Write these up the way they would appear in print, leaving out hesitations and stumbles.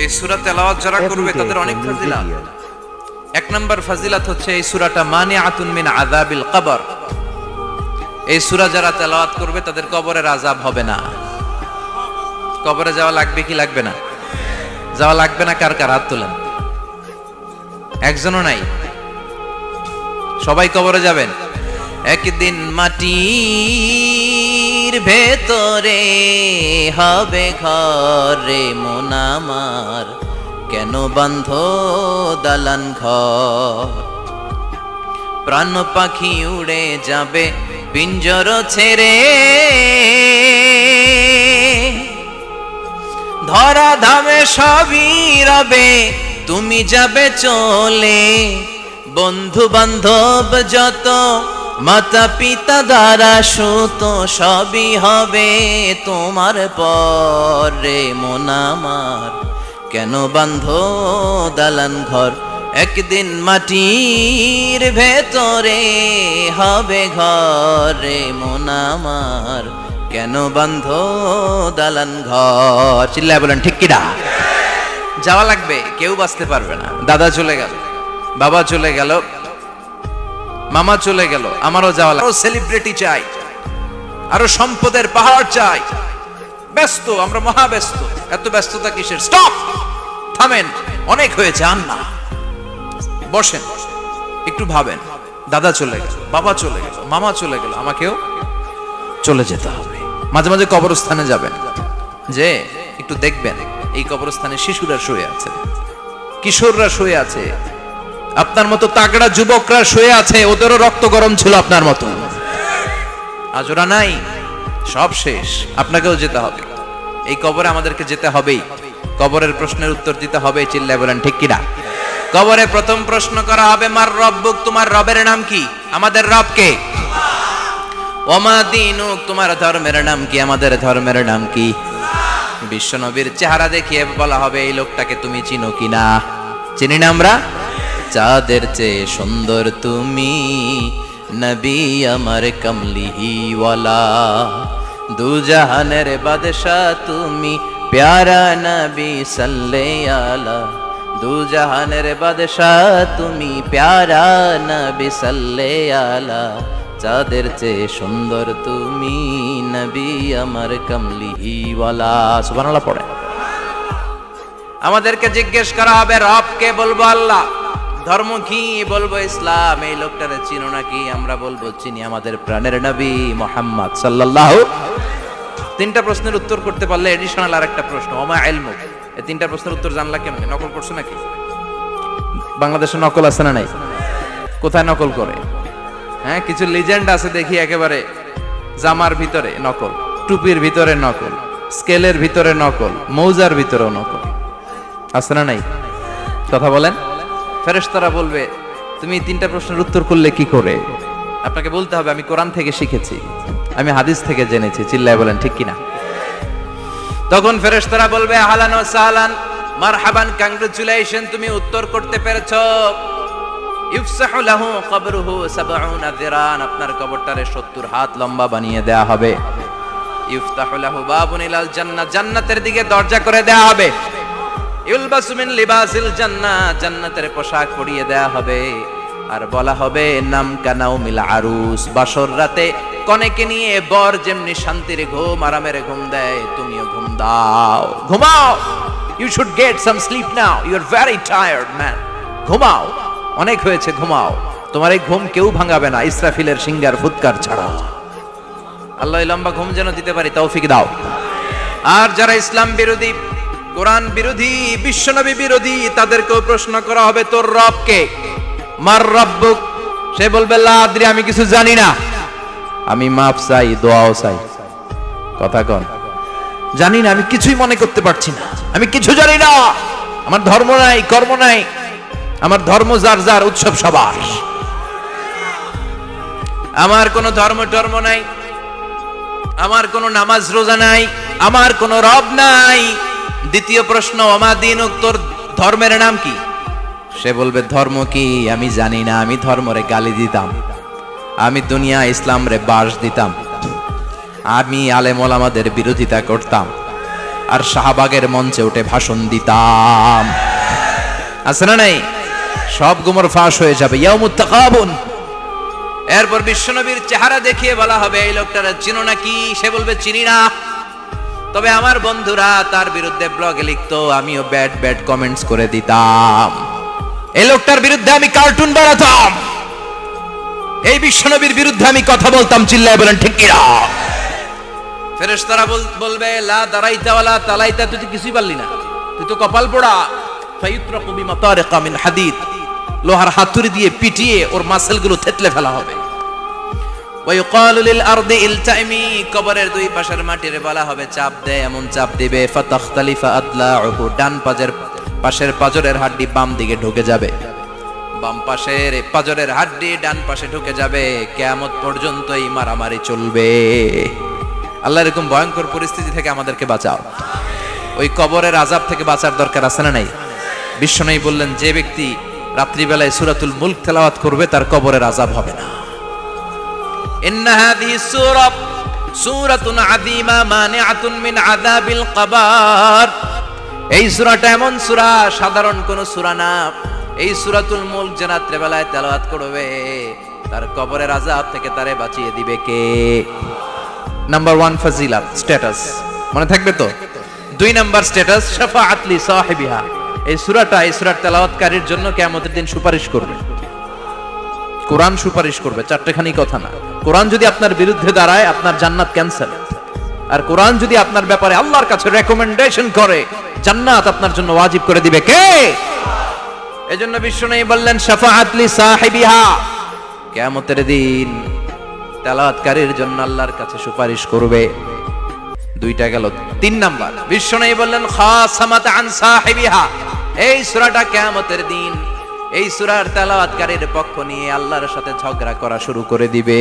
এই সূরা তেলাওয়াত যারা করবে তাদের অনেক ফজিলত। এক নাম্বার ফজিলত হচ্ছে এই সূরাটা মানিআতুন মিন আযাবিল কবর। এই সূরা যারা তেলাওয়াত করবে তাদের কবরের আযাব হবে না। কবরে যাওয়া লাগবে কি লাগবে না? যাওয়া লাগবে না। কার কার হাত তোলেন? একজনও নাই। সবাই কবরে যাবেন। একদিন মাটির ভেতরে হবে ঘরে মন আমার, কেন বান্ধ দালান ঘর? প্রাণ পাখি উড়ে যাবে পিঞ্জর ছেড়ে, ধরা ধামে সবই রবে তুমি যাবে চলে। বন্ধু বান্ধব যত মাতা পিতা দ্বারা সুত সবই হবে তোমার পরে মন আমার, কেন বান্ধ দালান ঘর? একদিন মাটির ভেতরে হবে ঘরে মন আমার, কেন বান্ধ দালান ঘর? চিল্লায় বলেন ঠিক কিনা? যাওয়া লাগবে, কেউ বাঁচতে পারবে না। দাদা চলে গেল, বাবা চলে গেল, মামা চলে গেল, আমারও যাওয়া লাগবে। আরো সেলিব্রিটি চাই, আরো সম্পদের পাহাড় চাই। ব্যস্ত, আমরা মহা ব্যস্ত। এত ব্যস্ততা কিসের? স্টপ, থামেন, অনেক হয়েছে, আন না, বসেন, একটু ভাবেন। দাদা চলে গেল, বাবা চলে গেল, মামা চলে গেল, আমাকেও চলে যেতে হবে। মাঝে মাঝে কবরস্থানে যাবেন, যে একটু দেখবেন এই কবরস্থানে শিশুরা শুয়ে আছে, কিশোররা শুয়ে আছে, আপনার মতো তাগড়া যুবকরা শুয়ে আছে, ওদেরও রক্ত গরম ছিল আপনার মতো। আজ ওরা নাই, সব শেষ। আপনাকেও যেতে হবে। এই কবরে আমাদেরকে যেতে হবেই। কবরের প্রশ্নের উত্তর দিতে হবে। চিল্লায় বলেন ঠিক কিনা? কবরে প্রথম প্রশ্ন করা হবে, মার রব্বুক, তোমার রবের নাম কি? আমাদের রব কে? ওমা দীনুক, তোমার ধর্মের নাম কি? আমাদের ধর্মের নাম কি? বিশ্বনবীর চেহারা দেখিয়ে বলা হবে, এই লোকটাকে তুমি চিনো কিনা? চিনি না আমরা? চাঁদের চেয়ে সুন্দর তুমি, নবী আমার কমলিওয়ালা, দু জাহানের বাদশা তুমি, প্যারা নবী সাল্লাল্লাহু আলা, দু জাহানের বাদশা তুমি, প্যারা নবী সাল্লাল্লাহু আলা, চাঁদের চেয়ে সুন্দর তুমি, নবী আমার কমলিওয়ালা। সুবহানাল্লাহ পড়ে। আমাদেরকে জিজ্ঞেস করা হবে, রব কে? বলবো আল্লাহ। ধর্ম কি? বলবো ইসলাম। এই লোকটারে চিনো নাকি? আমরা বলবো চিনি, আমাদের প্রাণের নবী মুহাম্মদ সাল্লাল্লাহু। তিনটা প্রশ্নের উত্তর করতে পারলে এডিশনাল আরেকটা প্রশ্ন, ওমা ইলমুক। এই তিনটা প্রশ্নের উত্তর জানলা কেমনে? নকল করছো নাকি? বাংলাদেশে নকল আছে না নাই? কোথায় নকল করে? হ্যাঁ, কিছু লিজেন্ড আছে দেখি, একেবারে জামার ভিতরে নকল, টুপির ভিতরে নকল, স্কেলের ভিতরে নকল, মৌজার ভিতরেও নকল। আছে না নাই? কথা বলেন। ফেরেশতারা বলবে, তুমি তিনটা প্রশ্নের উত্তর করলে কি করে? আপনাকে বলতে হবে, আমি কোরআন থেকে শিখেছি, আমি হাদিস থেকে জেনেছি। চিল্লায় বলেন ঠিক কিনা? তখন ফেরেশতারা বলবে, আহলান ওয়া সাহলান, মারহাবান, কংগ্রাচুলেশন, তুমি উত্তর করতে পেরেছো। ইফসাহু লাহু কবরুহু ৭০ যিরান, আপনার কবরটারে ৭০ হাত লম্বা বানিয়ে দেয়া হবে। ইফতাহু লাহু বাবুন ইলাল জান্নাহ, জান্নাতের দিকে দরজা করে দেয়া হবে। ইউলবাসু মিন লিবাসিল জান্নাহ, জান্নাতের পোশাক পরিয়ে দেয়া হবে। আর বলা হবে, নাম কানাউমিল আরুস, বাসর রাতে কনেকে নিয়ে বর যেমনি শান্তির ঘুম, আরামের ঘুম দেয়, তুমিও ঘুম দাও, ঘুমাও। You should get some sleep now, you are very tired man. ঘুমাও, অনেক হয়েছে, ঘুমাও। তোমার এই ঘুম কেউ ভাঙাবে না, ইসরাফিলের সিঙ্গার ফুৎকার ছাড়া। আল্লাহ লম্বা ঘুম যেন দিতে পারি, তৌফিক দাও। আর যারা ইসলাম বিরোধী, কোরআন বিরোধী, বিশ্বনবী বিরোধী, তাদেরকেও প্রশ্ন করা হবে, তোর রব কে? মার রব্বুক, সে বলবে, লা আদরি, আমি কিছু জানি না, আমি মাফ চাই, দোয়াও চাই। কথা কন, জানি না, আমি কিছুই মনে করতে পারছি না, আমি কিছু জানি না, আমার ধর্ম নাই, কর্ম নাই, আমার ধর্ম যার যার, উৎসব সবার, আমার কোনো ধর্ম টর্ম নাই, আমার কোনো নামাজ রোজা নাই, আমার কোনো রব নাই। দ্বিতীয় প্রশ্ন, ওমা দীনুক, তোর ধর্মের নাম কি? সে বলবে, ধর্ম কি? আমি জানি না, আমি ধর্মরে গালি দিতাম, আমি দুনিয়া ইসলাম রে বাস দিতাম, আমি আলেম ওলামাদের বিরোধিতা করতাম, আর শাহবাগের মঞ্চে উঠে ভাষণ দিতাম। আছে না নাই? সব গুমর ফাঁস হয়ে যাবে। ইয়াউমুত তাকাবুন। এরপর বিশ্বনবীর চেহারা দেখিয়ে বলা হবে এই লোকটারা চিনো নাকি? সে বলবে চিনি না, তবে আমার বন্ধুরা তার বিরুদ্ধে ব্লগে লিখতো, আমিও ব্যাড ব্যাড কমেন্টস করে দিতাম। এই লোকটার বিরুদ্ধে আমি কার্টুন বানাতাম, এই বিশ্বনবীর বিরুদ্ধে আমি কথা বলতাম। চিল্লায় বলেন ঠিক কিনা? ফেরেশতারা বলবে লা দারাইতা ওয়ালা তালাইতা, তুই তো কিছুই পারলি না, তুই তো কপাল পোড়া। ফায়ুতরাকু বিমাতারিকা মিন হাদিদ, লোহার হাতুড়ি দিয়ে পিটিয়ে ওর মাসেলগুলো থেতলে ফেলা হবে। ওয়ায়ুকালু লিল আরদি ইলতাইমি, কবরের দুই পাশের মাটির বলা হবে চাপ দে, এমন চাপ দিবে ফাতাখতালিফা আদলাউহু, ডান পাশের পাজরের হাড্ডি বাম দিকে ঢুকে যাবে, বাম পাশের পাজরের হাড্ডি ডান পাশে ঢুকে যাবে। কিয়ামত পর্যন্ত এই মারামারি চলবে। আল্লাহ এরকম ভয়ঙ্কর পরিস্থিতি থেকে আমাদেরকে বাঁচাও। ওই কবরের আযাব থেকে বাঁচার দরকার আছে না নাই? বিশ্বনবী বললেন যে ব্যক্তি রাত্রিবেলায় সূরাতুল মুলক তেলাওয়াত করবে তার কবরের আযাব হবে না। ইন্না হাযিহি সূরাতুন আযীমা মানিআতুন মিন আযাবিল কবর। এই সূরাটা এমন সূরা, সাধারণ কোন সূরা না। এই সূরাতুল মুলক যে রাত্রিবেলায় তেলাওয়াত করবে তার কবরের আযাব থেকে তারে বাঁচিয়ে দিবে কে? নাম্বার 1 ফাজিলাত, স্ট্যাটাস, মনে থাকবে তো? 2 নাম্বার স্ট্যাটাস শাফাআত লি সাহিবিহা। এই সূরাটা, এই সূরার তেলাওয়াতকারীর জন্য কিয়ামতের দিন সুপারিশ করবে। কোরআন সুপারিশ করবে, চারটেখানি কথা না। কোরআন যদি আপনার বিরুদ্ধে দাঁড়ায় আপনার জান্নাত ক্যান্সেল, আর কোরআন যদি আপনার ব্যাপারে আল্লাহর কাছে রেকমেন্ডেশন করে জান্নাত আপনার জন্য ওয়াজিব করে দিবে কে? এজন্য বিশ্বনবী বললেন শাফাআত লি সাহিবিহা, কিয়ামতের দিন তেলাওয়াতকারীর জন্য আল্লাহর কাছে সুপারিশ করবে। 2টা গেল। 3 নাম্বার বিশ্বনবী বললেন খাসামাত আন সাহিবিহা। এই সূরাটা কিয়ামতের দিন এই সূরার তেলাওয়াতকারীর পক্ষ নিয়ে আল্লাহর সাথে ঝগড়া করা শুরু করে দিবে।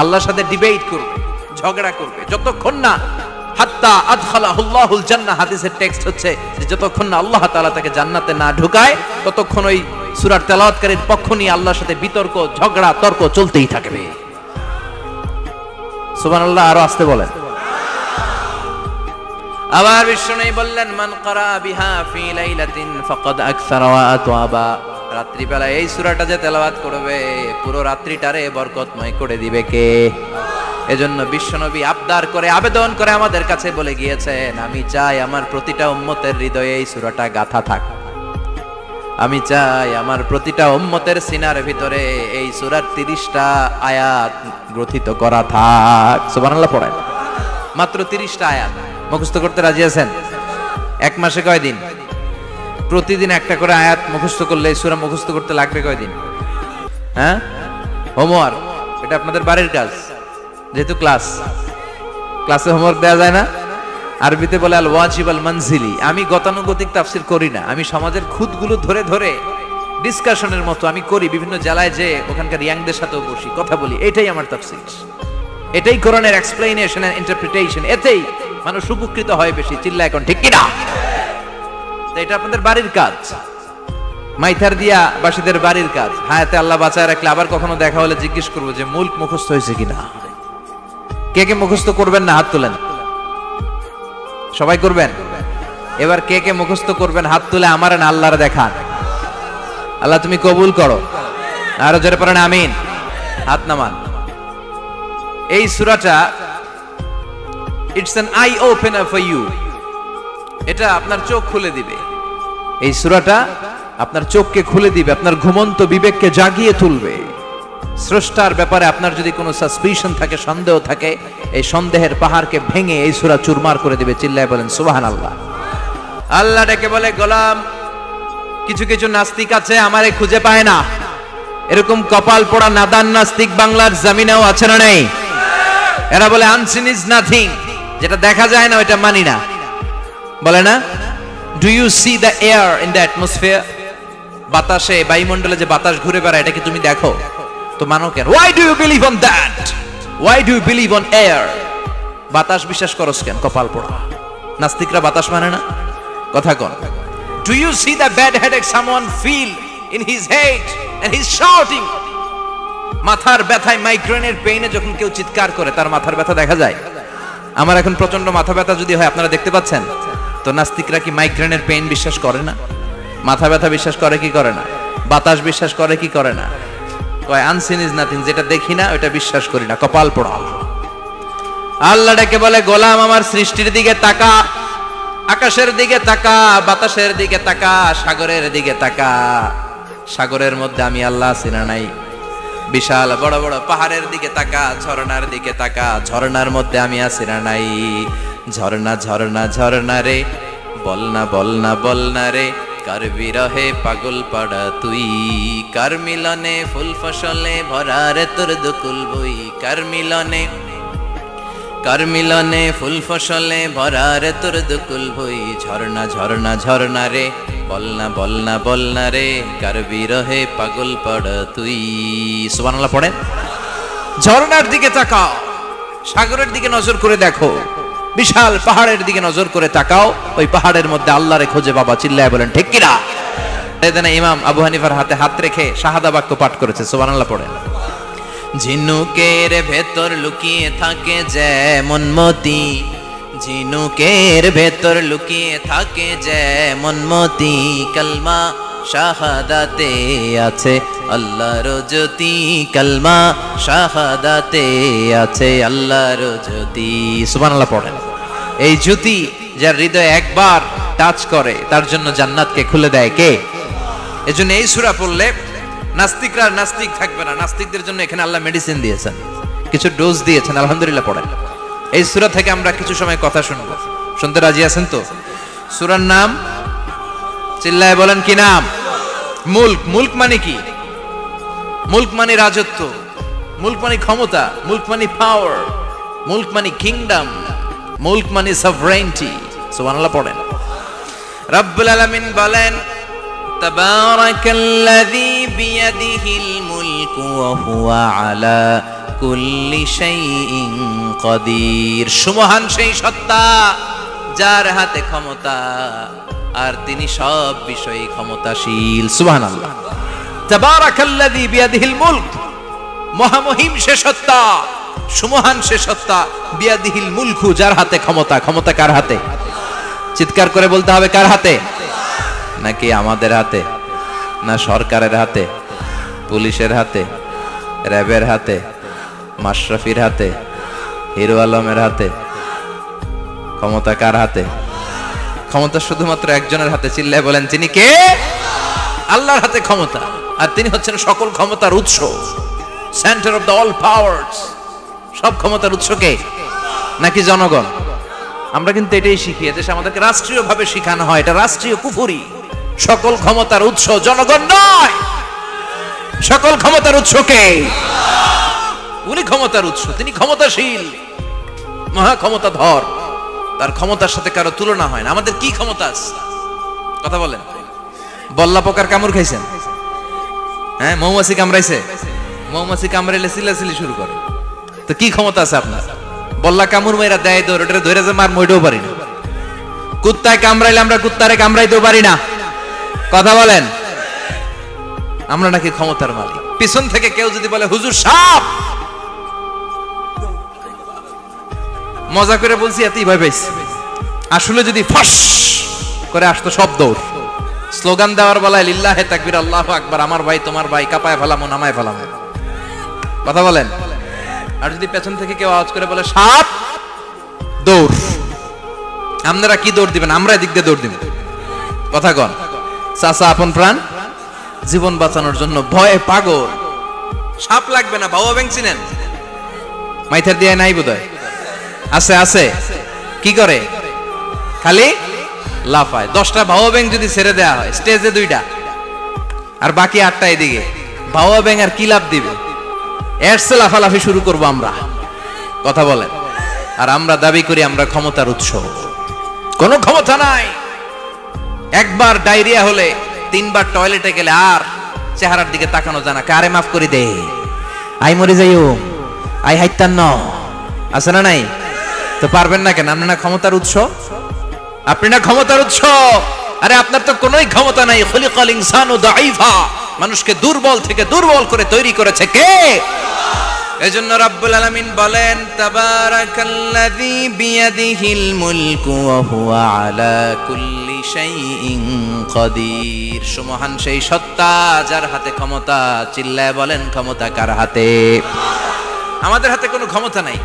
আল্লাহর সাথে ডিবেট করবে, ঝগড়া করবে, যতক্ষণ না হাত্তা আদখালাহুল্লাহুল জান্নাহ। হাদিসের টেক্সট হচ্ছে যে যতক্ষণ না আল্লাহ তাআলা তাকে জান্নাতে না ঢুকায় ততক্ষণ ওই সূরার তেলাওয়াতকারীর পক্ষ নিয়ে আল্লাহর সাথে বিতর্ক, ঝগড়া, তর্ক চলতেই থাকবে। সুবহানাল্লাহ। আরো আসতে বলেন। আবার বিশ্বনবী বললেন মান ক্বারা বিহা ফি লাইলাতিন ফাকাদ আকসারা ওয়া আতওয়াবা। রাত্রিবেলা এই সূরাটা যে তেলাওয়াত করবে পুরো রাত্রিটারে বরকতময় করে দিবে কে? এজন্য বিশ্বনবী আবদার করে, আবেদন করে আমাদের কাছে বলে গিয়েছেন, আমি চাই আমার প্রতিটা উম্মতের হৃদয়ে এই সূরাটা গাঁথা থাক। আমি চাই আমার প্রতিটা উম্মতের সিনার ভিতরে এই সূরার 30টা আয়াত গ্রথিত করা থাক। সুবহানাল্লাহ পড়েন। মাত্র 30টা আয়াত মুখস্থ করতে রাজি আছেন? 1 মাসে কয় দিন? প্রতিদিন একটা করে আয়াত মুখস্থ করলে সূরা মুখস্থ করতে লাগবে কয় দিন? হ্যাঁ, হোমওয়ার্ক। এটা আপনাদের বাড়ির কাজ, যেহেতু ক্লাসে হোমওয়ার্ক দেওয়া যায় না। আরবিতে বলে আল ওয়াজিব আল মানজিলি। আমি গতানুগতিক তাফসীর করি না, আমি সমাজের খুঁতগুলো ধরে ধরে ডিসকাশনের মতো আমি করি। বিভিন্ন জেলায় যে ওখানকার ইয়াংদের সাথেও বসি, কথা বলি। এটাই আমার তাফসীর, এটাই কোরআনের এক্সপ্লেনেশন এন্ড ইন্টারপ্রিটেশন। এতেই মানুষ উপকৃত হয় বেশি। চিল্লা এখন ঠিক কিনা? তো এটা আপনাদের বাড়ির কাজ, মাইথার দিয়া বাসীদের বাড়ির কাজ। হায়াতে আল্লাহ বাঁচায় রাখলে আবার কখনো দেখা হলে জিজ্ঞেস করবো যে মুলক মুখস্থ হয়েছে কিনা। কে কে মুখস্থ করবেন না হাত তোলেন। সবাই করবেন। এবার কে কে মুখস্থ করবেন হাত তুলে আমার না আল্লাহর দেখান। আল্লাহ তুমি কবুল করো। আরো জোরে পড়েন আমিন। হাত নামান। এই সূরাটা it's an eye opener for you. এটা আপনার চোখ খুলে দিবে। এই সূরাটা আপনার চোখকে খুলে দিবে, আপনার ঘুমন্ত বিবেককে জাগিয়ে তুলবে। স্রষ্টার ব্যাপারে আপনার যদি কোনো সাসপিশন থাকে, সন্দেহ থাকে, এই সন্দেহের পাহাড়কে ভেঙে এই সূরা চুরমার করে দিবে। চিল্লায় বলেন সুবহানাল্লাহ। আল্লাহ ডেকে বলে গোলাম, কিছু কিছু নাস্তিক আছে আমারে খুঁজে পায় না। এরকম কপাল পোড়া নাদান নাস্তিক বাংলার জমিনেও আছে না নেই? এরা বলে আনসিন ইজ নাথিং, যেটা দেখা যায় না ওইটা মানি না, বলে না? Do you see the air in the atmosphere? বাতাসে, বায়ুমণ্ডলে যে বাতাস ঘুরে বেড়ায় এটা কি তুমি দেখো? তো মানো কেন? Why do you believe on that? Why do you believe on air? বাতাস বিশ্বাস করস কেন? কপাল পোড়া নাস্তিকরা বাতাস মানে না। কথা কন। Do you see the bad headache someone feel in his head and he's shouting? মাথার ব্যথায়, মাইগ্রেনের পেইনে যখন কেউ চিৎকার করে তার মাথার ব্যথা দেখা যায়? আমার এখন প্রচন্ড মাথা ব্যথা যদি হয়, আপনারা দেখতে পাচ্ছেন তো, নাস্তিকরা কি মাইগ্রেনের পেইন বিশ্বাস করে না? মাথা ব্যথা বিশ্বাস করে কি করে না? বাতাস বিশ্বাস করে কি করে না? কয় আনসিন ইজ নাথিং, যেটা দেখি না ওটা বিশ্বাস করি না, কপাল পোড়া। আল্লাহ ডেকে বলে, গোলাম আমার সৃষ্টির দিকে তাকা, আকাশের দিকে তাকা, বাতাসের দিকে তাকা, সাগরের দিকে তাকা। সাগরের মধ্যে আমি আল্লাহ আছি না নাই? বিশাল বড় বড় পাহাড়ের দিকে তাকা, ঝর্ণার দিকে তাকা, ঝর্ণার মধ্যে আমি আছি না নাই? ঝর্ণা ঝর্ণা ঝর্ণা রে, বলনা বলনা বলনা রে, কার বিরহে পাগল পাড়া তুই, কার মিলনে ফুল ফসলে ভরা রে তোর দুকুল বই, কার মিলনে ফুল ফসলে ভরা রে তোর দুকুল বই। ঝর্ণা ঝর্ণা ঝর্ণা রে, বলনা বলনা বলনা রে, কার বিরহে পাগল পাড়া তুই। সুবহানাল্লাহ পড়েন। ঝর্ণার দিকে তাকাও, সাগরের দিকে নজর করে দেখো, বিশাল পাহাড়ের দিকে নজর করে তাকাও, ওই পাহাড়ের মধ্যে আল্লাহরে খোঁজে বাবা, চিল্লায় বলেন ঠিক কিনা? এদিনে ইমাম আবু হানিফার হাতে হাত রেখে শাহাদা বাক্য পাঠ করেছে। সুবহানাল্লাহ পড়েন। ঝিনুকের ভেতর লুকিয়ে থাকে যেমন মতি, ঝিনুকের ভেতর লুকিয়ে থাকে যেমন মতি, কালমা শাহাদাতে আছে আল্লাহর জ্যোতি, কালমা শাহাদাতে আছে আল্লাহর জ্যোতি। সুবহানাল্লাহ পড়েন। এই জ্যোতি যার হৃদয়ে একবার টাচ করে তার জন্য জান্নাতকে খুলে দেয় কে? এজন্য এই সূরা পড়লে নাস্তিকরা নাস্তিক থাকবে না। নাস্তিকদের জন্য এখানে আল্লাহ মেডিসিন দিয়েছেন, কিছু ডোজ দিয়েছেন। আলহামদুলিল্লাহ পড়েন। এই সূরা থেকে আমরা কিছু সময় কথা শুনবো, শুনতে রাজি আছেন তো? সূরার নাম চিল্লায় বলেন কি নাম? মুলক। মুলক মানে কি? মুলক মানে রাজত্ব, মুলক মানে ক্ষমতা, মুলক মানে পাওয়ার, মুলক মানে কিংডম, মুলক মানে সভরেইনটি। সুবহানাল্লাহ পড়েন। রব্বুল আলামিন বলেন, তাবারাকাল্লাযী বিয়াদিহিল মুলকু ওয়া হুয়া আলা কুল্লি শাইইন কাদির। সুমহান সেই সত্তা যার হাতে ক্ষমতা, আর তিনি সব বিষয়ে ক্ষমতাশীল। সুবহানাল্লাহ। তাবারাকাল্লাযী বিয়াদিহিল মুলক, মহামহিম সে সত্তা, সুমহান সে সত্তা, বিয়াদিহিল মুলকু, যার হাতে ক্ষমতা। ক্ষমতা কার হাতে? চিৎকার করে বলতে হবে, কার হাতে? নাকি আমাদের হাতে? না সরকারের হাতে, পুলিশের হাতে, র্যাবের হাতে, মাশরাফির হাতে, হিরো আলমের হাতে? ক্ষমতা কার হাতে? ক্ষমতা শুধুমাত্র একজনের হাতে। চিল্লায় বলেন তিনি কে? আল্লাহর হাতে ক্ষমতা, আর তিনি হচ্ছেন সকল ক্ষমতার উৎস, centre of the all powers. সব ক্ষমতার উৎস কে? নাকি জনগণ? আমরা কিন্তু এটাই শিখি, এদেশে আমাদেরকে রাষ্ট্রীয়ভাবে শিখানো হয়, এটা রাষ্ট্রীয় কুফরি। সকল ক্ষমতার উৎস জনগণ নয়, সকল ক্ষমতার উৎস কে? উনি ক্ষমতার উৎস, তিনি ক্ষমতাশীল, মহা ক্ষমতাধর, তার ক্ষমতার সাথে কারো তুলনা হয় না। আমাদের কি ক্ষমতা আছে? কথা বলেন। বল্লা পোকার কামড় খাইছেন? হ্যাঁ, মৌমাছি কামড়াইছে? মৌমাছি কামড়াইলে চিল্লাচিল্লি শুরু করে, তো কি ক্ষমতা আছে আপনার? বল্লা কামড় মেয়েরা দেয় দৌড়, ওটা ধরে যে মার মইটাও পারি না। কুত্তায় কামড়াইলে আমরা কুত্তারে কামড়াইতেও পারি না। কথা বলেন। আমরা নাকি ক্ষমতার মালিক। পিছন থেকে কেউ যদি বলে হুজুর সাপ, মজা করে বলছি, এতই ভয় পাইছি। আসলে যদি ফাঁস করে আসতো সব দৌড়। স্লোগান দেওয়ার বেলায় লিল্লাহে তাকবীর, আল্লাহু আকবার, আমার ভাই তোমার ভাই, কাপায় ফেলামো নামায় ফেলামো। কথা বলেন। আর যদি পেছন থেকে কেউ আওয়াজ করে বলে সাপ, দৌড়। আপনারা কি দৌড় দিবেন? আমরা এদিক দিয়ে দৌড় দিব। কথা কন। চাচা আপন প্রাণ জীবন বাঁচানোর জন্য ভয়ে পাগল। সাপ লাগবে না, বাবা ব্যাং চিনেন? মাইথার দিয়ে নাই বোধহয়, আছে আছে। কি করে? খালি লাফায়। 10টা ভাওয়া ব্যাং যদি ছেড়ে দেওয়া হয়, স্টেজে 2টা আর বাকি 8টা এদিকে, ভাওয়া ব্যাং আর কি লাভ দিবে? এরসে লাফালাফি শুরু করবো আমরা। কথা বলেন। আর আমরা দাবি করি আমরা ক্ষমতার উৎস। কোনো ক্ষমতা নাই। একবার ডায়রিয়া হলে 3বার টয়লেটে গেলে আর চেহারার দিকে তাকানো যায় না। কারে মাফ করে দে, আই মরে যাইও, আই হাইতান ন, আছে না নাই? তো পারবেন না কেন? আপনি না ক্ষমতার উৎস, আপনি না ক্ষমতার উৎস। আরে আপনার তো কোনোই ক্ষমতা নাই। খলিকাল ইনসানু দাঈফা, মানুষকে দুর্বল থেকে দুর্বল করে তৈরি করেছে কে? এজন্য রব্বুল আলামিন বলেন তাবারাকাল্লাযী বিয়াদিহিল মুলকু ওয়া হুয়া আলা কুল্লি শাইইন কাদির। সুমহান সেই সত্তা যার হাতে ক্ষমতা। চিল্লায় বলেন ক্ষমতা কার হাতে? আমাদের হাতে কোনো ক্ষমতা নাই।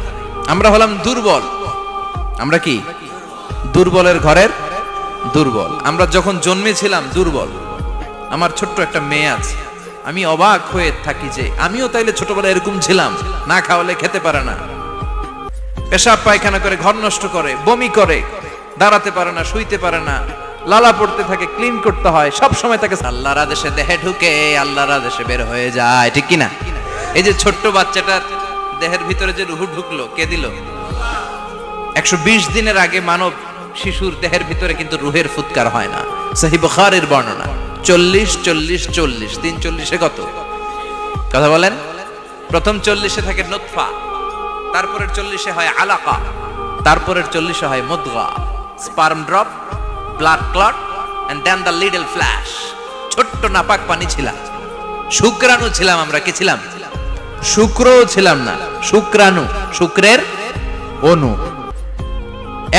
আমরা হলাম দুর্বল। আমরা কি দুর্বলের ঘরের দুর্বল। আমরা যখন জন্মেছিলাম দুর্বল। আমার ছোট্ট একটা মেয়ে আছে, আমি অবাক হয়ে থাকি যে আমিও তাইলে ছোটবেলায় এরকম ছিলাম, না খাওয়ালে খেতে পারে না, পেশাব পায়খানা করে, ঘর নষ্ট করে, বমি করে, দাঁড়াতে পারে না, শুইতে পারে না, লালা পড়তে থাকে, ক্লিন করতে হয়, সব সময় তাকে আল্লাহর আদেশে দেহে ঢুকে আল্লাহর আদেশে বের হয়ে যায়, ঠিক কি না? এই যে ছোট্ট বাচ্চাটার দেহের ভিতরে যে রুহু ঢুকলো, কে দিল? 120 দিনের আগে মানব শিশুর দেহের ভিতরে কিন্তু রুহের ফুৎকার হয় না। সহিহ বুখারীর বর্ণনা 40 40 40 340 কত কথা বলেন? প্রথম 40 থাকে নুতফা, তারপরের 40 হয় আলাকা, তারপরের 40 হয় মুদগা, sperm drop, blood clot and then the little flesh. ছোট্ট নাপাক পানি ছিলাম, শুক্রাণু ছিলাম। আমরা কি ছিলাম? শুক্রও ছিলাম না, শুক্রাণু, শুক্রের অণু।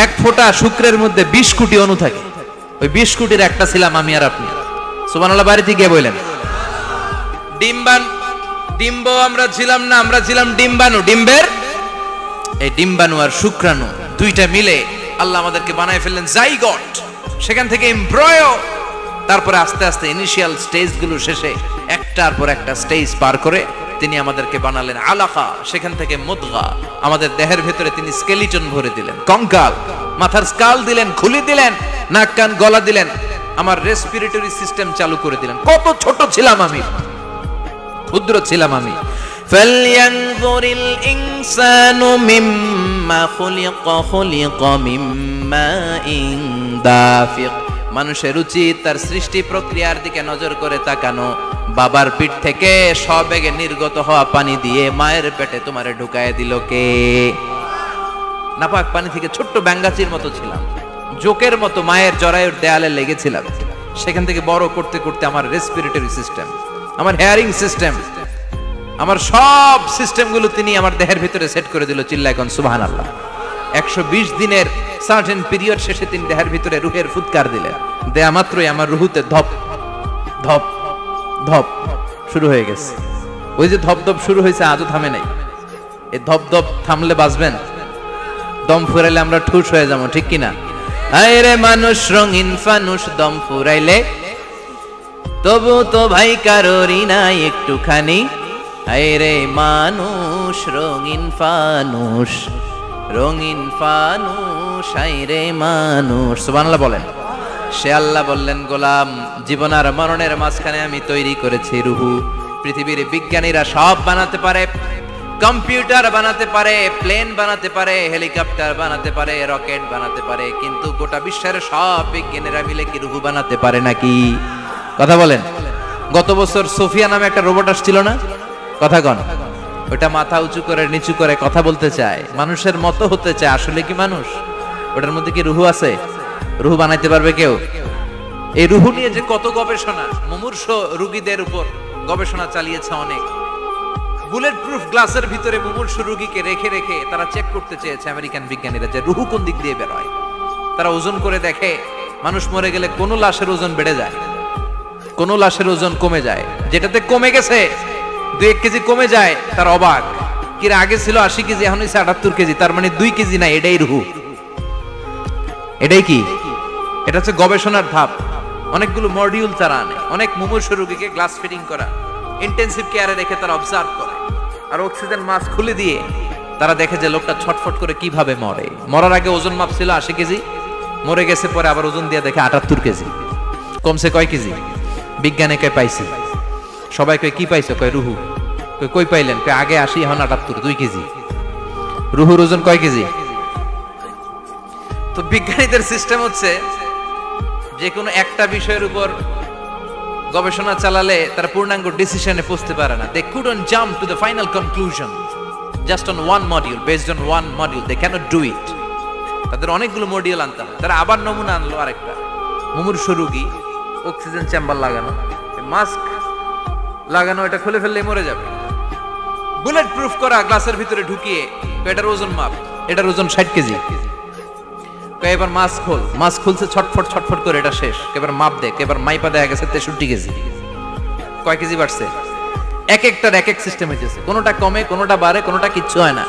এক ফোঁটা শুক্রের মধ্যে 20 কোটি অণু থাকে। ওই 20 কোটির একটা ছিলাম আমি আর আপনি। সুবহানাল্লাহ বাড়িতে গিয়ে বললেন। ডিম্ব আমরা ছিলাম না, আমরা ছিলাম ডিম্বাণু। ডিম্বের এই ডিম্বাণু আর শুক্রাণু দুইটা মিলে আল্লাহ আমাদেরকে বানায় ফেললেন জাইগট। সেখান থেকে এমব্রয়ো, তারপরে আস্তে আস্তে ইনিশিয়াল স্টেজগুলো শেষে একটার পর একটা স্টেজ পার করে তিনি আমাদেরকে বানালেন আলাকা। সেখান থেকে মুদগা, আমাদের দেহের ভেতরে তিনি স্কেলিটন ভরে দিলেন, কঙ্কাল, মাথার স্কাল দিলেন, খুলি দিলেন, নাক কান গলা দিলেন, আমার রেসপিরেটরি সিস্টেম চালু করে দিলেন। কত ছোট ছিলাম আমি, ক্ষুদ্র ছিলাম আমি। ফালয়ানজুরিল ইনসানু মিম্মা খুলিকা, খুলিকা মিম্মা ইন দাফিক। মানুষের উচিত তার সৃষ্টি প্রক্রিয়ার দিকে নজর করে তাকানো। বাবার পিঠ থেকে সবেগে নির্গত হওয়া পানি দিয়ে মায়ের পেটে তোমারে ঢুকায় দিল কে? নাপাক পানি থেকে ছোট্ট ব্যাঙ্গাচির মতো ছিলাম, জোকের মতো মায়ের জরায়ুর দেয়ালে লেগেছিলাম। সেখান থেকে বড় করতে করতে আমার রেসপিরেটরি সিস্টেম, আমার হেয়ারিং সিস্টেম, আমার সব সিস্টেমগুলো তিনি আমার দেহের ভিতরে সেট করে দিল। চিল্লায় কোন সুবহানাল্লাহ। 120 দিনের সার্টেন পিরিয়ড শেষে তিনি দেহের ভিতরে রুহের ফুৎকার দিলেন। দেয়া মাত্রই আমার রুহুতে ধপ ধপ ধপ শুরু হয়ে গেছে। ওই যে ধপ ধপ শুরু হয়েছে, আজও থামে নাই। এই ধপ ধপ থামলে বাঁচবেন, দম ফুরাইলে আমরা ঠুস হয়ে যাবো, ঠিক কিনা? আয় রে মানুষ রঙিন ফানুষ, দম ফুরাইলে তবু তো ভাই কারোরই নাই একটুখানি। আয় রে মানুষ রঙিন ফানুষ, রঙিন ফানুষ, আয় রে মানুষ। সুবহানাল্লাহ বলেন। সে আল্লাহ বললেন, গোলাম, জীবন আর মরণের মাঝখানে আমি তৈরি করেছি রুহু। পৃথিবীর বিজ্ঞানীরা সব বানাতে পারে, কম্পিউটার বানাতে পারে, প্লেন বানাতে পারে, হেলিকপ্টার বানাতে পারে, রকেট বানাতে পারে, কিন্তু গোটা বিশ্বের সব বিজ্ঞানীরা মিলে কি রুহু বানাতে পারে নাকি? কথা বলেন। গত বছর সোফিয়া নামে একটা রোবট আসছিল না? কথা কন। ওটা মাথা উঁচু করে নিচু করে কথা বলতে চায়, মানুষের মতো হতে চায়। আসলে কি মানুষ? ওটার মধ্যে কি রুহু আছে? রুহু বানাইতে পারবে কেউ? এই রুহু নিয়ে যে কত গবেষণা, মুমূর্ষ রোগীদের উপর গবেষণা চালিয়েছে অনেক। বুলেট প্রুফ গ্লাসের ভিতরে মুমূর্ষ রোগীকে রেখে রেখে তারা চেক করতে চেয়েছে আমেরিকান বিজ্ঞানীরা যে রুহু কোন দিক দিয়ে বের হয়। তারা ওজন করে দেখে, মানুষ মরে গেলে কোন লাশের ওজন বেড়ে যায়, কোন লাশের ওজন কমে যায়। যেটাতে কমে গেছে 2-1 কেজি কমে যায়, তার অবাক। কিরা আগে ছিল 80 কেজি, এখন হচ্ছে 78 কেজি, তার মানে 2 কেজি না, এটাই রুহু। এটাই কি? এটা হচ্ছে গবেষণার ধাপ। অনেকগুলো মডিউল তারা আনে, অনেক মুমূর্ষ রোগীকে গ্লাস ফিটিং করা, ইন্টেনসিভ কেয়ারে রেখে তারা অবজার্ভ করে, আর অক্সিজেন মাস্ক খুলে দিয়ে তারা দেখে যে লোকটা ছটফট করে কিভাবে মরে। মরার আগে ওজন মাপ ছিল 80 কেজি, মরে গেছে পরে আবার ওজন দিয়ে দেখে 78 কেজি। কমছে কয় কেজি? বিজ্ঞানে কয় পাইছি। সবাই কয় কি পাইছো? কয় রুহু। কই পাইলেন? কয় আগে 80, এখন 78, 2 কেজি। রুহুর ওজন কয় কেজি? তো বিজ্ঞানীদের সিস্টেম হচ্ছে যে কোনো একটা বিষয়ের উপর গবেষণা চালালে তারা পূর্ণাঙ্গ ডিসিশনে পৌঁছতে পারে না। They couldn't jump to the final conclusion just on one module, based on one module. They cannot do it. তাদের অনেকগুলো মডিউল আনতে হয়। তারা আবার নমুনা আনলো আরেকটা। মুমূর্ষ রোগী, অক্সিজেন চেম্বার লাগানো, মাস্ক লাগানো, এটা খুলে ফেললে মরে যাবে। বুলেট প্রুফ করা গ্লাসের ভিতরে ঢুকিয়ে এটার ওজন মাপ, এটার ওজন 60 কেজি। এবার মাছ খুলছে ছটফট ছটফট করে, এটা শেষ। এবার মাপ দেখ, এবার মাইপা দেখা গেছে 63 কেজি। কয় কেজি বাড়ছে? এক একটার এক এক সিস্টেম হয়েছে, কোনোটা কমে, কোনোটা বাড়ে, কোনোটা কিচ্ছু হয় না।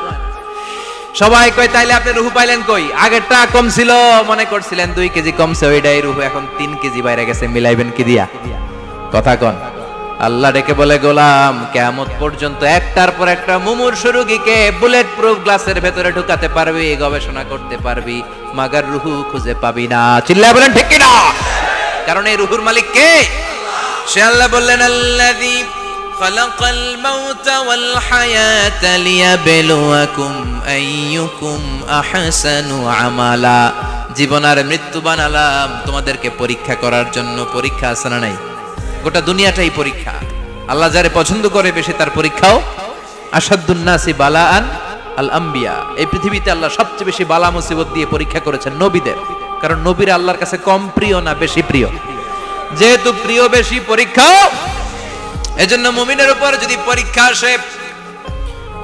সবাই কয় তাইলে আপনি রুহু পাইলেন কই? আগেরটা কম ছিল, মনে করছিলেন 2 কেজি কমছে, ওইটাই রুহু, এখন 3 কেজি বাইরে গেছে, মিলাইবেন কি দিয়া? কথা কন। আল্লাহ ডেকে বলে, গোলাম কিয়ামত পর্যন্ত একটার পর একটা মুমূর্ষু রোগীকে বুলেট প্রুফ গ্লাসের ভেতরে ঢুকাতে পারবি, গবেষণা করতে পারবি, মাগার রুহু খুঁজে পাবি না। চিল্লায় বলেন ঠিক কিনা? কারণ এই রুহুর মালিক কে? সে আল্লাহ বললেন, আল্লাযী খালাকাল মাউতা ওয়াল হায়াতা লিয়াবলুয়াকুম আইয়ুকুম আহসানু আমালা। জীবন আর মৃত্যু বানালাম তোমাদেরকে পরীক্ষা করার জন্য। পরীক্ষা আছে না নাই? গোটা দুনিয়াটাই পরীক্ষা। আল্লাহ যারে পছন্দ করে বেশি তার পরীক্ষাও। আশাদ্দুন নাসি বালাআন আল আম্বিয়া। এই পৃথিবীতে আল্লাহ সবচেয়ে বেশি বালা মুসিবত দিয়ে পরীক্ষা করেছেন নবীদের। কারণ নবীরা আল্লাহর কাছে কম প্রিয় না বেশি প্রিয়? যেহেতু প্রিয় বেশি, পরীক্ষাও। এজন্য মুমিনের উপর যদি পরীক্ষা আসে,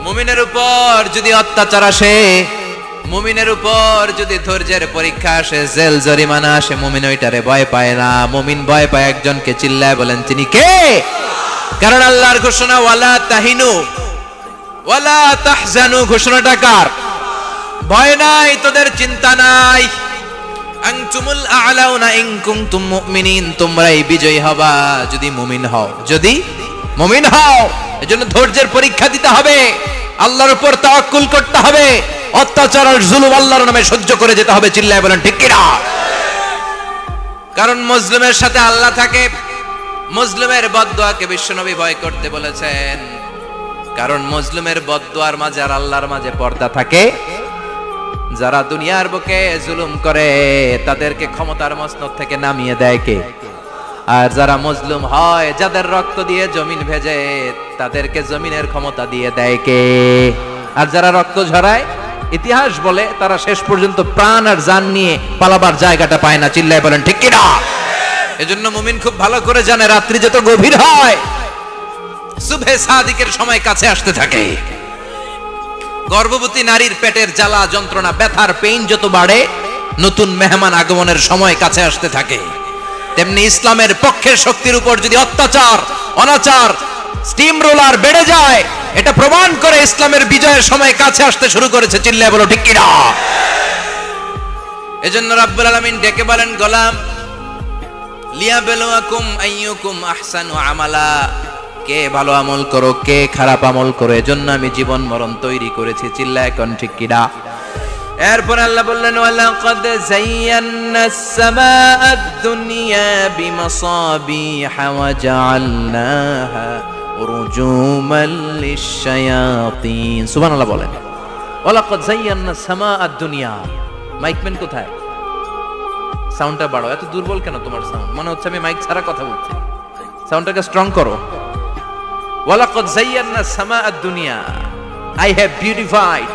মুমিনের উপর যদি অত্যাচার আসে, মুমিনের উপর যদি ধৈর্যের পরীক্ষা আসে, জেল জরিমানা আসে, মুমিন ওইটারে ভয় পায় না। মুমিন ভয় পায় একজনকে। চিল্লায় বলেন তিনি কে? কারণ আল্লাহর ঘোষণা, ওয়ালা তাহিনু ওয়ালা তাহজানু। ঘোষণাটা কার? ভয় নাই, তোদের চিন্তা নাই। আনতুমুল আ'লাউনা ইন কুনতুম মুমিনিন। তোমরাই বিজয়ী হবা যদি মুমিন হও, যদি মুমিন হও। এজন্য ধৈর্যের পরীক্ষা দিতে হবে, আল্লাহর উপর তাওয়াক্কুল করতে হবে, অত্যাচার আর জুলুম আল্লাহর নামে সহ্য করে যেতে হবে। চিল্লায় বলেন ঠিক কিনা? কারণ মুসলিমের সাথে আল্লাহ থাকে। মুসলিমের বদদুয়াকে বিশ্বনবী ভয় করতে বলেছেন। কারণ মুসলিমের বদদুয়ার মাঝে আর আল্লাহর মাঝে পর্দা থাকে। যারা দুনিয়ার বুকে জুলুম করে তাদেরকে ক্ষমতার মসনদ থেকে নামিয়ে দেয় কে? আর যারা মজলুম হয়, যাদের রক্ত দিয়ে জমিন ভেজে, তাদেরকে জমিনের ক্ষমতা দিয়ে দেয় কে? আর যারা রক্ত ঝরায়, ইতিহাস বলে তারা শেষ পর্যন্ত প্রাণ আর জান নিয়ে পালাবার জায়গাটা পায় না। চিল্লায় বলেন ঠিক কিনা? এজন্য মুমিন খুব ভালো করে জানে, রাত্রি যত গভীর হয়, সুবহে সাদিকের সময় কাছে আসতে থাকে। গর্ভবতী নারীর পেটের জ্বালা যন্ত্রণা, ব্যথার পেইন যত বাড়ে, নতুন মেহমান আগমনের সময় কাছে আসতে থাকে। তেমনি ইসলামের পক্ষের শক্তির উপর যদি অত্যাচার, অনাচার, স্টিম রোলার বেড়ে যায়, এটা প্রমাণ করে ইসলামের বিজয়ের সময় কাছে আসতে শুরু করেছে। চিল্লায় বলো ঠিক কিনা? এজন্য রাব্বুল আলামিন ডেকে বলেন, গোলাম লিয়াবলুয়াকুম আইয়ুকুম আহসানু আমালা। কে ভালো আমল করো, কে খারাপ আমল করো, এজন্য আমি জীবন মরণ তৈরি করেছি। চিল্লায় কোন ঠিক কিনা? এরপর আল্লাহ বললেন, ওয়ালাকাদ যায়্যানাস সামাআদ দুনিয়া বিমাসাবিহা ওয়া জাআলনাহা রুজুমান লিশ-শায়াতিন। সুবহানাল্লাহ বলেন। ওয়ালাকাদ যায়্যানাস সামাআদ দুনিয়া। মাইকম্যান কোথায়? সাউন্ডটা বাড়াও। এত দুর্বল কেন তোমার সাউন্ড? মনে হচ্ছে আমি মাইক ছাড়া কথা বলছি। সাউন্ডটাকে স্ট্রং করো। ওয়ালাকাদ যায়্যানাস সামাআদ দুনিয়া। I have beautified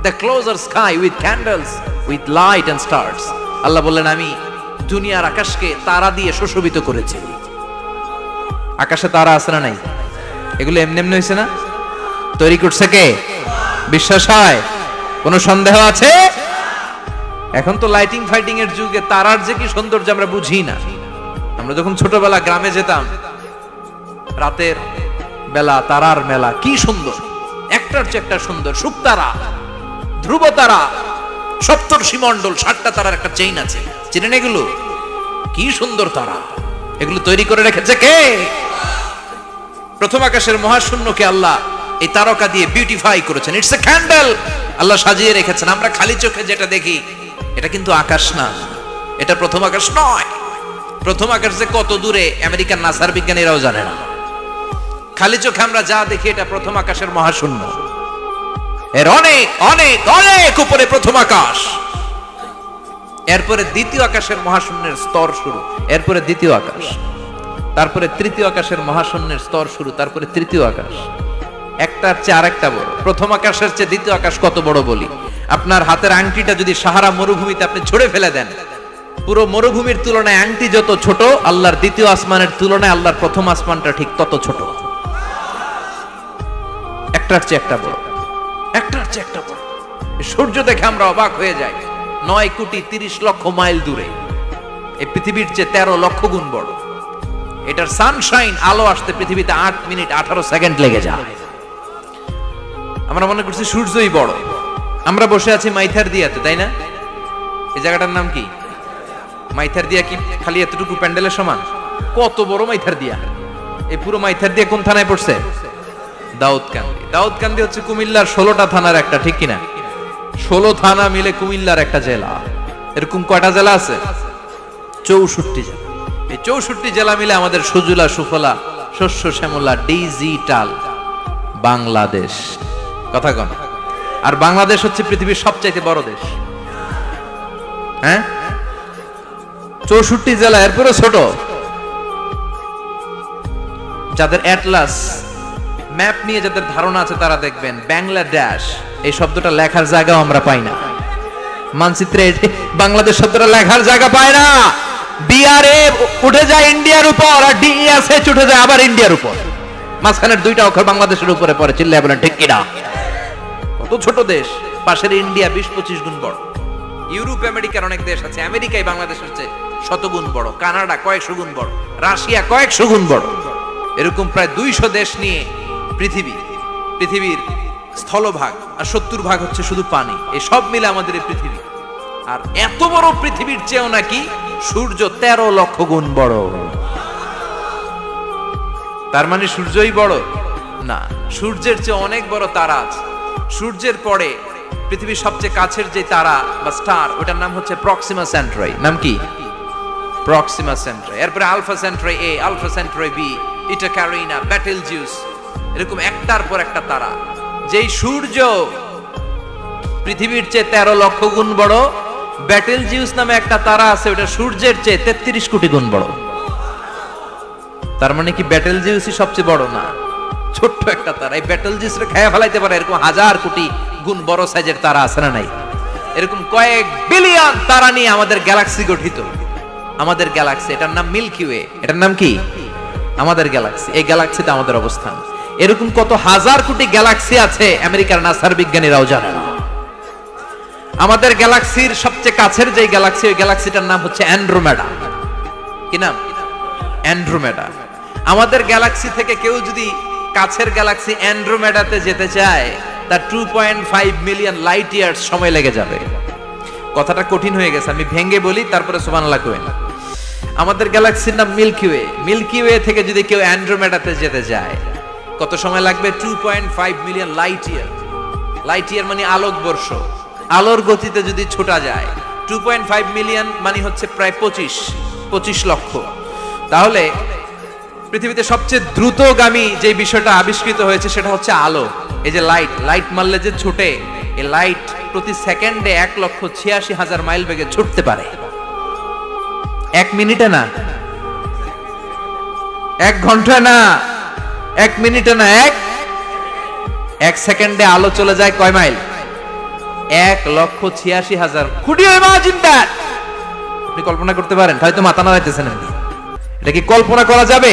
the closer sky with candles, with light and stars. আল্লাহ বললেন, আমি দুনিয়ার আকাশকে তারা দিয়ে সুশোভিত করেছি। আকাশে তারা আছে না নাই? এগুলো এমনি এমনি হয়েছে না? তৈরি করছে কে? বিশ্বাস হয়? কোনো সন্দেহ আছে? এখন তো লাইটিং ফাইটিং এর যুগে তারার যে কি সৌন্দর্য আমরা বুঝি না। আমরা যখন ছোটবেলা গ্রামে যেতাম, রাতের বেলা তারার মেলা, কি সুন্দর, একটার চেয়ে একটা সুন্দর। শুকতারা, ধ্রুব তারা, সপ্তর্ষি মণ্ডল, 7টা তারার একটা চেইন আছে, চিনেন এগুলো? কি সুন্দর তারা! এগুলো তৈরি করে রেখেছে কে? প্রথম আকাশের মহাশূন্যকে আল্লাহ এই তারকা দিয়ে বিউটিফাই করেছেন। It's a candle. আল্লাহ সাজিয়ে রেখেছেন। আমরা খালি চোখে যেটা দেখি, এটা কিন্তু আকাশ না, এটা প্রথম আকাশ নয়। প্রথম আকাশ যে কত দূরে আমেরিকান নাসার বিজ্ঞানীরাও জানে না। খালি চোখে আমরা যা দেখি, এটা প্রথম আকাশের মহাশূন্য। এর অনেক অনেক অনেক উপরে প্রথম আকাশ। এরপরে দ্বিতীয় আকাশের মহাশূন্যের স্তর শুরু, এরপরে দ্বিতীয় আকাশ, তারপরে তৃতীয় আকাশের মহাশূন্যের স্তর শুরু, তারপরে তৃতীয় আকাশ। একটার চেয়ে আরেকটা বড়। প্রথম আকাশের চেয়ে দ্বিতীয় আকাশ কত বড় বলি? আপনার হাতের আংটিটা যদি সাহারা মরুভূমিতে আপনি ছুঁড়ে ফেলে দেন, পুরো মরুভূমির তুলনায় আংটি যত ছোট, আল্লাহর দ্বিতীয় আসমানের তুলনায় আল্লাহর প্রথম আসমানটা ঠিক তত ছোট। একটার চেয়ে একটা বড়, একটার চেয়ে একটা বড়। সূর্য দেখে আমরা অবাক হয়ে যাই। 9,30,00,000 মাইল দূরে, এই পৃথিবীর চেয়ে 13 লক্ষ গুণ বড়। এটার সানশাইন, আলো আসতে পৃথিবীতে 8 মিনিট 18 সেকেন্ড লেগে যায়। আমরা মনে করছি সূর্যই বড়। আমরা বসে আছি মাইথার দিয়াতে, তাই না? এই জায়গাটার নাম কি? মাইথার দিয়া। কি খালি এতটুকু প্যান্ডেলের সমান? কত বড় মাইথার দিয়া! এই পুরো মাইথার দিয়া কোন থানায় পড়ছে? দাউদকান্দি। দাউদকান্দি হচ্ছে কুমিল্লার 16টা থানার একটা, ঠিক কিনা? 16 থানা মিলে কুমিল্লার একটা জেলা। এরকম কয়টা জেলা আছে? 64 জেলা। এই 64 জেলা মিলে আমাদের সুজলা সুফলা শস্য শ্যামলা ডিজিটাল বাংলাদেশ। কথা কন। আর বাংলাদেশ হচ্ছে পৃথিবীর সবচাইতে বড় দেশ। হ্যাঁ, 64 জেলা, এরপরে ছোট। যাদের অ্যাটলাস ম্যাপ নিয়ে যাদের ধারণা আছে তারা দেখবেন বাংলাদেশ এই শব্দটা লেখার জায়গাও আমরা পাই না। মানচিত্রে বাংলাদেশ শব্দটা লেখার জায়গা পায় না। বিআরএ উঠে যায় ইন্ডিয়ার উপর, আর ডিএসএচ উঠে যায় আবার ইন্ডিয়ার উপর। মাঝখানের দুইটা অক্ষর বাংলাদেশের উপরে পড়ে। চিল্লায় বলেন ঠিক কিনা? কত ছোট দেশ। পাশের ইন্ডিয়া 20-25 গুণ বড়। ইউরোপ আমেরিকার অনেক দেশ আছে, আমেরিকায় বাংলাদেশের চেয়ে 100 গুণ বড়। কানাডা কয়েকশো গুণ বড়। রাশিয়া কয়েকশো গুণ বড়। এরকম প্রায় 200 দেশ নিয়ে পৃথিবীর স্থলভাগ, আর 70 ভাগ হচ্ছে শুধু পানি। এই সব মিলে আমাদের এই পৃথিবী। আর এত বড় পৃথিবীর চেয়েও নাকি সূর্য 13 লক্ষ গুণ বড়। তার মানে সূর্যই বড় না, সূর্যের চেয়ে অনেক বড় তারা আছে। সূর্যের পরে পৃথিবীর সবচেয়ে কাছের যে তারা বা স্টার, ওটার নাম হচ্ছে প্রক্সিমা সেন্ট্রাই। নাম কি? প্রক্সিমা সেন্ট্রাই। এরপরে আলফা সেন্ট্রাই এ, আলফা সেন্ট্রাই বি, ইটা ক্যারিনা, বেটেলজিউস, এরকম একটার পর একটা তারা। যেই সূর্য পৃথিবীর চেয়ে 13 লক্ষ গুণ বড়, বেটেলজিউস নামে একটা তারা আছে, ওটা সূর্যের চেয়ে 33 কোটি গুণ বড়। তার মানে কি বেটেলজিউসই সবচেয়ে বড় না? ছোট্ট একটা তারা। এই বেটেলজিউসরে খেয়ে ফেলাইতে পারে এরকম 1000 কোটি গুণ বড় সাইজের তারা আছে না নাই? এরকম কয়েক বিলিয়ন তারা নিয়ে আমাদের গ্যালাক্সি গঠিত। আমাদের গ্যালাক্সি, এটার নাম মিল্কি ওয়ে। এটার নাম কি? আমাদের গ্যালাক্সি। এই গ্যালাক্সিতে আমাদের অবস্থান। এরকম কত হাজার কোটি গ্যালাক্সি আছে আমেরিকার নাসার বিজ্ঞানীরাও জানে না। আমাদের গ্যালাক্সির সবচেয়ে কাছের যে গ্যালাক্সি, ওই গ্যালাক্সিটার নাম হচ্ছে অ্যান্ড্রোমেডা। কি নাম? অ্যান্ড্রোমেডা। আমাদের গ্যালাক্সি থেকে কেউ যদি কাছের গ্যালাক্সি অ্যান্ড্রোমেডাতে যেতে চায়, তার 2.5 মিলিয়ন লাইট ইয়ার্স সময় লেগে যাবে। কথাটা কঠিন হয়ে গেছে, আমি ভেঙে বলি, তারপরে সুবহানাল্লাহ কইন। আমাদের গ্যালাক্সির নাম মিল্কি ওয়ে। মিল্কি ওয়ে থেকে যদি কেউ অ্যান্ড্রোমেডাতে যেতে যায়, কত সময় লাগবে? 2.5 million light year. Light year মানে আলোক বর্ষ। আলোর গতিতে যদি ছোটা যায়, 2.5 মিলিয়ন মানে হচ্ছে প্রায় 25 লক্ষ। তাহলে পৃথিবীতে সবচেয়ে দ্রুতগামী যে বিষয়টা আবিষ্কৃত হয়েছে সেটা হচ্ছে আলো। এই যে লাইট মারলে যে ছুটে, এই লাইট প্রতি সেকেন্ডে 1,86,000 মাইল বেগে ছুটতে পারে। 1 মিনিটে না, 1 ঘন্টায় না, 1 মিনিটে না, 1 সেকেন্ডে আলো চলে যায় কয় mile? 1,86,000। Could you imagine that? আপনি কল্পনা করতে পারেন? হয়তো মাথা নাড়াইতেছেন। এটা কি কল্পনা করা যাবে?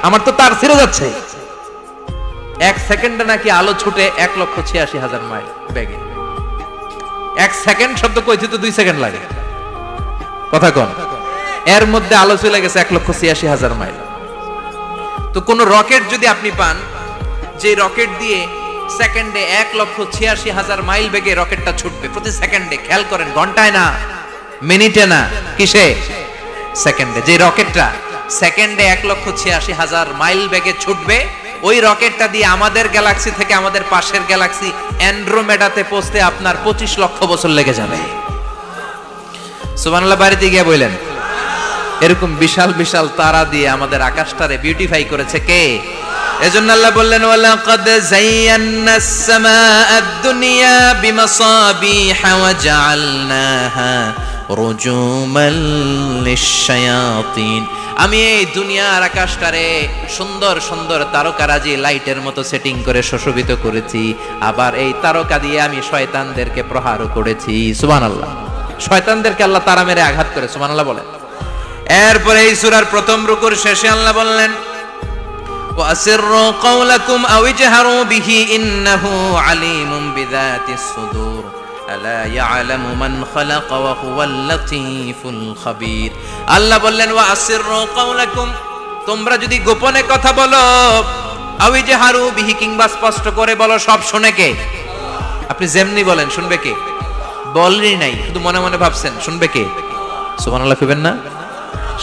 আমার তো তার ছিঁড়ে যাচ্ছে। 1 সেকেন্ডে নাকি আলো ছুটে 1,86,000 মাইল বেগে। 1 সেকেন্ড শব্দ কইতে তো 2 সেকেন্ড লাগে। কথা কন। এর মধ্যে আলো চলে গেছে 1,86,000 মাইল। তো কোন রকেট যদি আপনি পান, যে রকেট দিয়ে সেকেন্ডে 1,86,000 মাইল বেগে রকেটটা ছুটবে প্রতি সেকেন্ডে, খেয়াল করেন, ঘন্টায় না, মিনিটে না, কিসে? সেকেন্ডে। যে রকেটটা সেকেন্ডে 1,86,000 মাইল বেগে ছুটবে, ওই রকেটটা দিয়ে আমাদের গ্যালাক্সি থেকে আমাদের পাশের গ্যালাক্সি অ্যান্ড্রোমেডাতে পৌঁছতে আপনার 25 লক্ষ বছর লেগে যাবে। সুবহানাল্লাহ বাড়িতে গিয়ে বললেন। এরকম বিশাল বিশাল তারা দিয়ে আমাদের আকাশটারে বিউটিফাই করেছে কে? এজন্য আল্লাহ বললেন, ওয়ালাকাদ যায়্যানাস সামাআদ দুনিয়া বিমাসাবিহা ওয়া জাআলনাহা রুজুমান লিশ-শায়াতিন। আমি এই দুনিয়ার আকাশটারে সুন্দর সুন্দর তারকারাজি লাইটের মতো সেটিং করে সুশোভিত করেছি। আবার এই তারকা দিয়ে আমি শয়তানদেরকে প্রহারও করেছি। সুবহানাল্লাহ। শয়তানদেরকে আল্লাহ তারা মেরে আঘাত করে। সুবহানাল্লাহ বলেন। এরপরে এই সূরার প্রথম রুকুর শেষে আল্লাহ বললেন, وأسروا قولكم أو اجهروا به إنه عليم بذات الصدور ألا يعلم من خلق وهو اللطيف الخبير আল্লাহ বললেন وأسروا قولكم তোমরা যদি গোপনে কথা বলো أو اجهروا به কিংবা স্পষ্ট করে বলো সব শুনে কে আপনি যেমনি বলেন শুনবে কে বলেনই নাই শুধু মনে মনে ভাবছেন শুনবে কে সুবহানাল্লাহ কইবেন না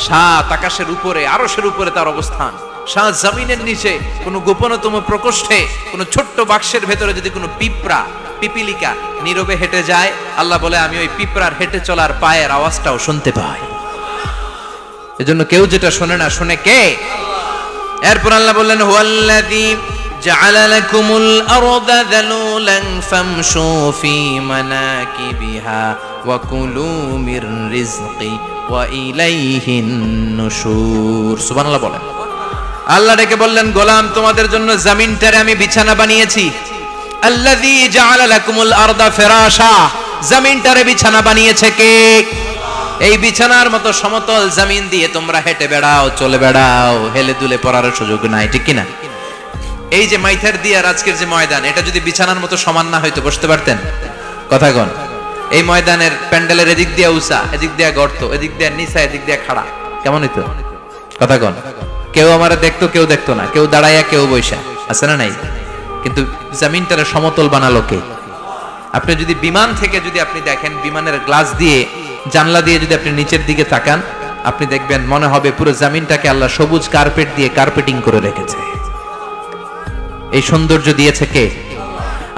সাত আকাশের উপরে আরশের উপরে তার অবস্থান সাত জমিনের নিচে কোন গোপনতম প্রকোষ্ঠে কোন ছোট্ট বাক্সের ভেতরে যদি কোনো পিঁপড়া পিপিলিকা নীরবে হেঁটে যায় আল্লাহ বলে আমি ওই পিঁপড়ার হেঁটে চলার পায়ের আওয়াজটাও শুনতে পাই এজন্য কেউ যেটা শোনে না শুনে কে এরপর আল্লাহ বললেন হুয়াল্লাযী জাআলা লাকুমুল আরদা যালুলান ফামশু ফি মানাকিবিহা ওয়া কুলু মির রিজকি ওয়া ইলাইহিন নুশুর সুবহানাল্লাহ বলেন আল্লাহ ডেকে বললেন গোলাম তোমাদের জন্য জমিনটারে আমি বিছানা বানিয়েছি আল্লাযী জাআলা লাকুমুল আরদা ফিরাশা জমিনটারে বিছানা বানিয়েছে কে এই বিছানার মতো সমতল জমিন দিয়ে তোমরা হেঁটে বেড়াও চলে বেড়াও হেলে দুলে পড়ার সুযোগ নাই ঠিক কি না এই যে মাইথার দিয়ার আজকের যে ময়দান এটা যদি বিছানার মতো সমান না হয়তো বসতে পারতেন কথা কোন এই ময়দানের প্যান্ডেলের এদিক দিয়ে উঁচা এদিক দিয়ে গর্ত এদিক দিয়ে নিচা এদিক দিয়ে খাড়া কেমন হইতো কথা কোন কেউ আমারে দেখতো কেউ দেখতো না কেউ দাঁড়াইয়া কেউ বৈশা আছে না নাই কিন্তু জমিনটারে সমতল বানালো কে আপনি যদি বিমান থেকে যদি আপনি দেখেন বিমানের গ্লাস দিয়ে জানলা দিয়ে যদি আপনি নিচের দিকে তাকান আপনি দেখবেন মনে হবে পুরো জমিনটাকে আল্লাহ সবুজ কার্পেট দিয়ে কার্পেটিং করে রেখেছে এই সৌন্দর্য দিয়েছে কে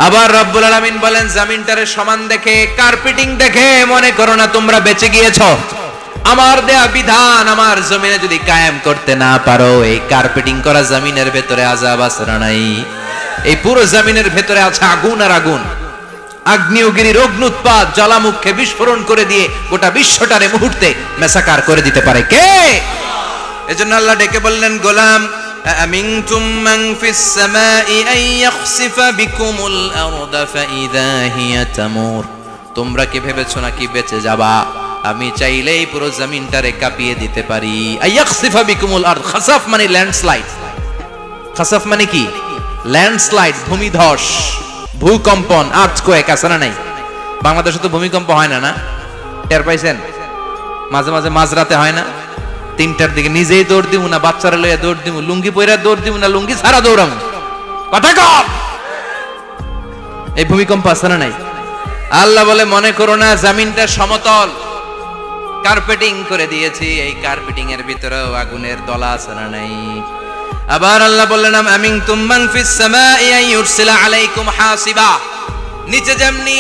আবার রব্বুল আলামিন বলেন জমিনটারে সমান দেখে কার্পেটিং দেখে মনে করো না তোমরা বেঁচে গিয়েছো আমার দেয়া বিধান আমার জমিনে যদি কায়েম করতে না পারো এই কার্পেটিং করা জমিনের ভেতরে আযাব আছে না নাই এই পুরো জমিনের ভেতরে আছে আগুন আর আগুন আগ্নেয়গিরির অগ্নুৎপাত জ্বালামুখে বিস্ফোরণ করে দিয়ে গোটা বিশ্বটারে মুহূর্তে মেসাকার করে দিতে পারে কে এজন্য আল্লাহ ডেকে বললেন গোলাম আমিনতুম মান ফিস সামাই আন ইয়াখসিফা বিকুমুল আরদা ফাইযা হিয়া তামুর তোমরা কি ভেবেছো নাকি বেঁচে যাবা আমি চাইলেই পুরো জমিনটারে কাঁপিয়ে দিতে পারি আয়াখসিফা বিকুমুল আরদ খাসাফ মানে ল্যান্ডস্লাইড খাসাফ মানে কি ল্যান্ডস্লাইড ভূমিধস ভূকম্পন আর্থকোয়েক আছে না নাই বাংলাদেশে তো ভূমিকম্প হয় না না টের পাইছেন মাঝে মাঝে মাঝরাতে হয় না 3টার দিকে নিজেই দৌড় দিমু না বাচ্চারা লইয়া দৌড় দিমু লুঙ্গি পইরা দৌড় দিমু না লুঙ্গি ছাড়া দৌড়ামু কথা কম এই ভূমিকম্প আছে না নাই আল্লাহ বলে মনে করো না জমিনটা সমতল কার্পেটিং করে দিয়েছি এই কার্পেটিং এর ভিতরেও আগুনের দলা আছে না নাই আবার আল্লাহ বললেন আমিনতুম মান ফিস সামাই আন ইউরসিলা আলাইকুম হাসিবা নিচে যেমনি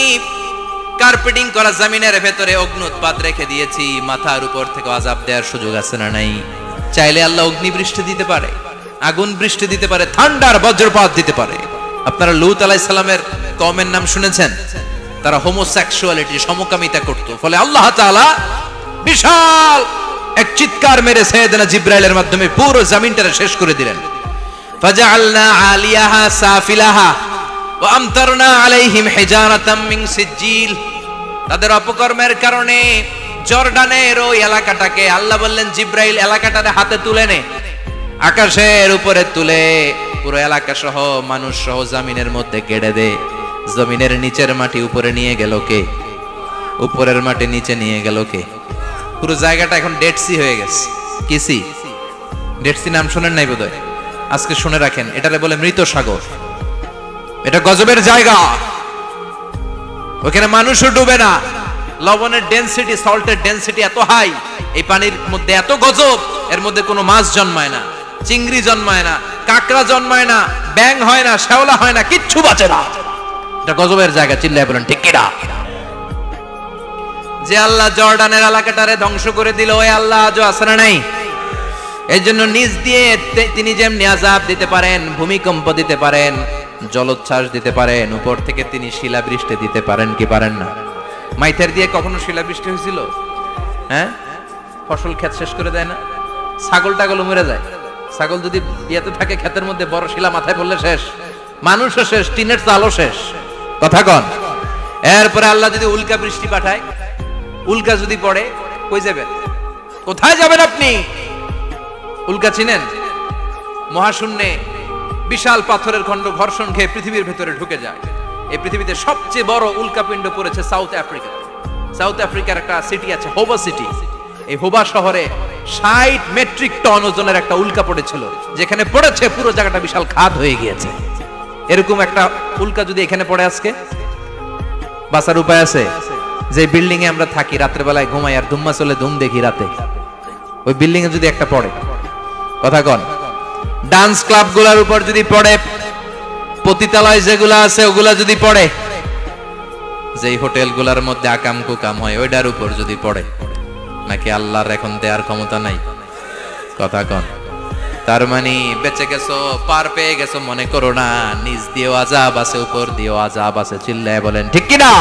কার্পেটিং করা জমিনের ভেতরে অগ্নুৎপাত রেখে দিয়েছি মাথার উপর থেকে আযাব দেওয়ার সুযোগ আছে না নাই চাইলে আল্লাহ অগ্নি বৃষ্টি দিতে পারে আগুন বৃষ্টি দিতে পারে থান্ডার বজ্রপাত দিতে পারে আপনারা লূত আলাইহিস সালামের কওমের নাম শুনেছেন তারা হোমোসেক্সুয়ালিটি সমকামিতা করত ফলে আল্লাহ তাআলা বিশাল এক চিৎকার মেরে সাইয়েদনা জিবরাইলের মাধ্যমে পুরো জমিনটারে শেষ করে দিলেন ফাজআলনা আলিয়াহা সাফিলাহা ওয়া আমতারনা আলাইহিম হিজারাতাম মিন সিজিল তাদের অপকর্মের কারণে জর্ডানের ওই এলাকাটাকে আল্লাহ বললেন জিবরাইল এলাকাটারে হাতে তুলে নে আকাশের উপরে তুলে পুরো এলাকা সহ মানুষ সহ জমিনের মধ্যে গেড়ে দে জমিনের নিচের মাটি উপরে নিয়ে গেল কে উপরের মাটি নিচে নিয়ে গেল কে পুরো জায়গাটা এখন ডেড সি হয়ে গেছে কি সি ডেড সি নাম শুনেন নাই বোধহয় আজকে শুনে রাখেন এটারে বলে মৃত সাগর এটা গজবের জায়গা ওখানে মানুষও ডুবে না লবণের ডেনসিটি সল্টের ডেনসিটি এত হাই এই পানির মধ্যে এত গজব এর মধ্যে কোনো মাছ জন্মায় না চিংড়ি জন্মায় না কাঁকড়া জন্মায় না ব্যাং হয় না শ্যাওলা হয় না কিচ্ছু বাঁচে না এটা গজবের জায়গা চিল্লায় বলেন ঠিক কিনা যে আল্লাহ জর্ডানের এলাকাটারে ধ্বংস করে দিল ওই আল্লাহ আজও আছে না নাই এর জন্য নিজ দিয়ে তিনি যেমনি আযাব দিতে পারেন ভূমিকম্প দিতে পারেন জলোচ্ছ্বাস দিতে পারেন উপর থেকে তিনি শিলাবৃষ্টি দিতে পারেন কি পারেন না মাইথার দিয়ে কখনো শিলাবৃষ্টি হয়েছিল হ্যাঁ ফসল ক্ষেত শেষ করে দেয় না ছাগল টাগল মরে যায় ছাগল যদি ইয়েতে থাকে ক্ষেতের মধ্যে বড় শিলা মাথায় পড়লে শেষ মানুষও শেষ টিনের চালও শেষ কথা কন এরপরে আল্লাহ যদি উল্কা বৃষ্টি পাঠায় উল্কা যদি পড়ে কই যাবেন কোথায় যাবেন আপনি উল্কা চিনেন মহাশূন্যে বিশাল পাথরের খণ্ড ঘর্ষণ খেয়ে পৃথিবীর ভেতরে ঢুকে যায়। এই পৃথিবীতে সবচেয়ে বড় উল্কাপিণ্ড পড়েছে সাউথ আফ্রিকা। সাউথ আফ্রিকার একটা সিটি আছে হোবা সিটি। এই হোবা শহরে 60 মেট্রিক টন ওজনের একটা উল্কা পড়েছিল, যেখানে পড়েছে পুরো জায়গাটা বিশাল খাদ হয়ে গিয়েছে। এরকম একটা উল্কা যদি এখানে পড়ে আজকে, বাঁচার উপায় আছে? যে বিল্ডিং এ আমরা থাকি, রাত্রে বেলায় ঘুমাই আর ধুম্মা চলে ধুম দেখি রাতে, ওই বিল্ডিং এ যদি একটা পড়ে, কথা কন, ডান্স ক্লাব গুলার উপর যদি পড়ে, পতিতালয় যেগুলা আছে ওগুলা যদি পড়ে, যেই হোটেল গুলার মধ্যে আকাম কুকাম হয় ওইটার উপর যদি পড়ে, নাকি আল্লাহর এখন দেওয়ার ক্ষমতা নাই? কথা কন। তার মানে বেঁচে গেছো, পার পেয়ে গেছো মনে করো না, নিচ দিয়েও আযাব আছে, উপর দিয়েও আযাব আছে। চিল্লায় বলেন ঠিক কিনা?